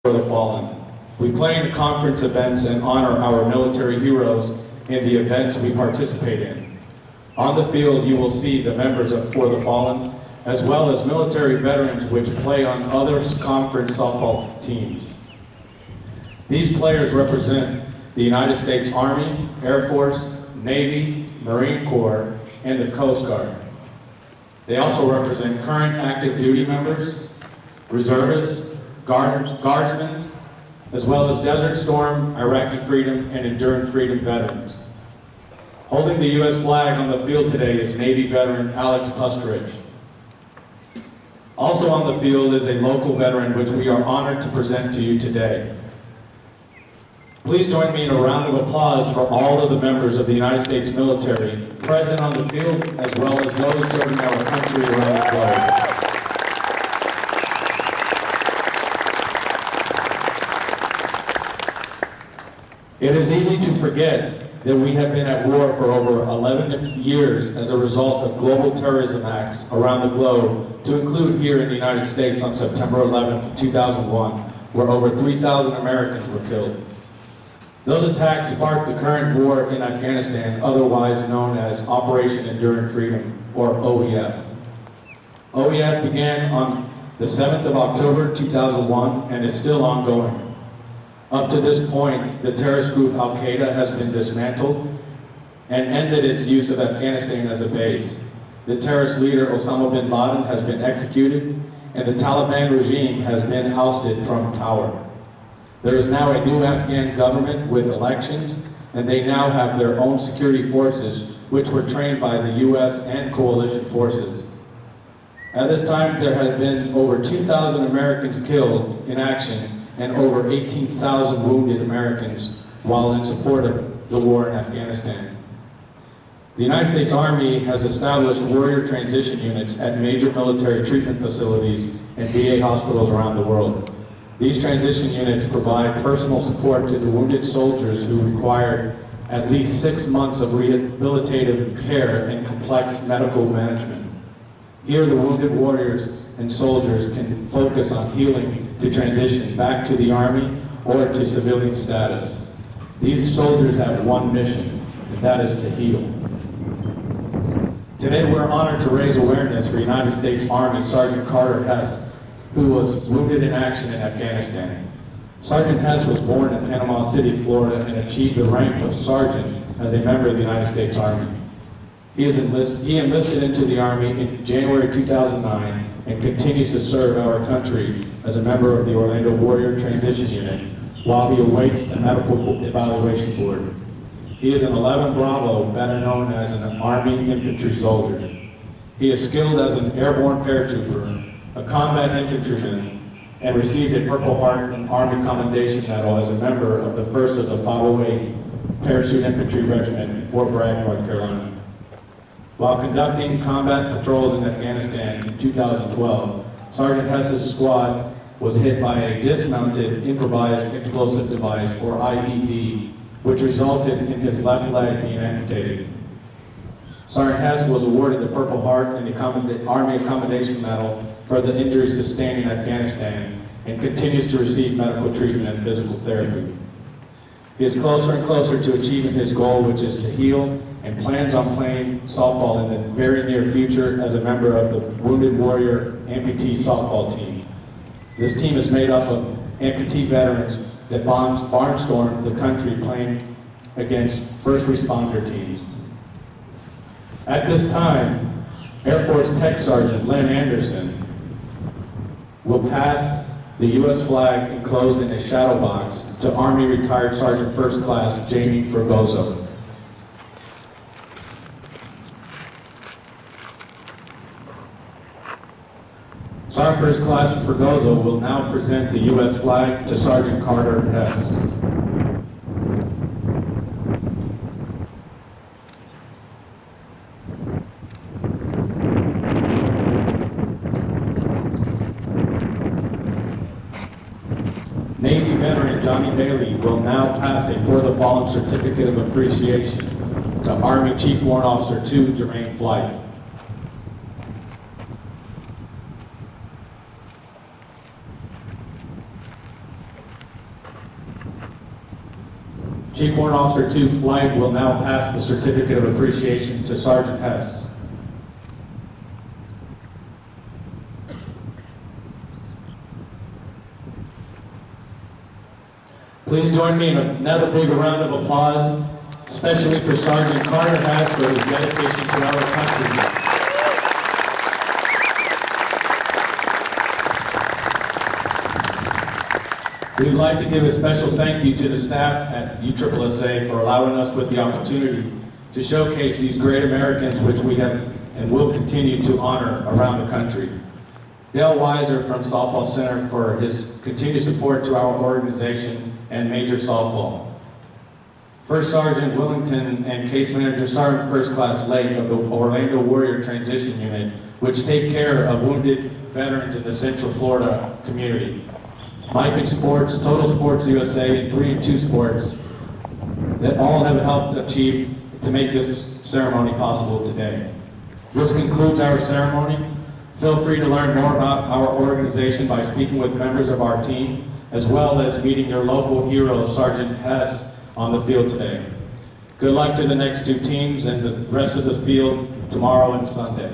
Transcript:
for the fallen. We play in conference events and honor our military heroes in the events we participate in. On the field, you will see the members of For the Fallen, as well as military veterans which play on other conference softball teams. These players represent the United States Army, Air Force, Navy, Marine Corps, and the Coast Guard. They also represent current active duty members, reservists, guardsmen, as well as Desert Storm, Iraqi Freedom, and Enduring Freedom veterans. Holding the U.S. flag on the field today is Navy veteran Alex Puskridge. Also on the field is a local veteran which we are honored to present to you today. Please join me in a round of applause for all of the members of the United States military present on the field, as well as those serving our country around the globe. It is easy to forget that we have been at war for over 11 years as a result of global terrorism acts around the globe, to include here in the United States on September 11th, 2001, where over 3,000 Americans were killed. Those attacks sparked the current war in Afghanistan, otherwise known as Operation Enduring Freedom, or OEF. OEF began on the 7th of October 2001 and is still ongoing. Up to this point, the terrorist group Al-Qaeda has been dismantled and ended its use of Afghanistan as a base. The terrorist leader Osama bin Laden has been executed, and the Taliban regime has been ousted from power. There is now a new Afghan government with elections, and they now have their own security forces, which were trained by the U.S. and coalition forces. At this time, there has been over 2,000 Americans killed in action and over 18,000 wounded Americans while in support of the war in Afghanistan. The United States Army has established warrior transition units at major military treatment facilities and VA hospitals around the world. These transition units provide personal support to the wounded soldiers who require at least 6 months of rehabilitative care and complex medical management. Here, the wounded warriors and soldiers can focus on healing to transition back to the Army or to civilian status. These soldiers have one mission, and that is to heal. Today, we're honored to raise awareness for United States Army Sergeant Carter Hess, who was wounded in action in Afghanistan. Sergeant Hess was born in Panama City, Florida, and achieved the rank of sergeant as a member of the United States Army. He enlisted into the Army in January 2009 and continues to serve our country as a member of the Orlando Warrior Transition Unit while he awaits the Medical Evaluation Board. He is an 11 Bravo, better known as an Army infantry soldier. He is skilled as an airborne paratrooper, a combat infantryman, and received a Purple Heart and Army Commendation Medal as a member of the 1st of the 508 Parachute Infantry Regiment in Fort Bragg, North Carolina. While conducting combat patrols in Afghanistan in 2012, Sergeant Hess's squad was hit by a dismounted improvised explosive device, or IED, which resulted in his left leg being amputated. Sergeant Hess was awarded the Purple Heart and the Army Commendation Medal for the injuries sustained in Afghanistan and continues to receive medical treatment and physical therapy. He is closer and closer to achieving his goal, which is to heal, and plans on playing softball in the very near future as a member of the Wounded Warrior Amputee Softball Team. This team is made up of amputee veterans that barnstormed the country playing against first responder teams. At this time, Air Force Tech Sergeant Len Anderson will pass the U.S. flag enclosed in a shadow box to Army Retired Sergeant First Class Jamie Fergoso. Sergeant First Class Fergoso will now present the U.S. flag to Sergeant Carter Hess. Navy veteran Johnny Bailey will now pass a For the Fallen Certificate of Appreciation to Army Chief Warrant Officer 2 Jermaine Flythe. Chief Warrant Officer 2 Flight will now pass the certificate of appreciation to Sergeant Hess. Please join me in another big round of applause, especially for Sergeant Carter Hess for his dedication to our country. We'd like to give a special thank you to the staff at USSSA for allowing us with the opportunity to showcase these great Americans which we have and will continue to honor around the country. Dale Weiser from Softball Center for his continued support to our organization and Major Softball. First Sergeant Willington and Case Manager Sergeant First Class Lake of the Orlando Warrior Transition Unit, which take care of wounded veterans in the Central Florida community. Mike in Sports, Total Sports USA, and 3 and 2 Sports that all have helped achieve to make this ceremony possible today. This concludes our ceremony. Feel free to learn more about our organization by speaking with members of our team, as well as meeting your local hero, Sergeant Hess, on the field today. Good luck to the next 2 teams and the rest of the field tomorrow and Sunday.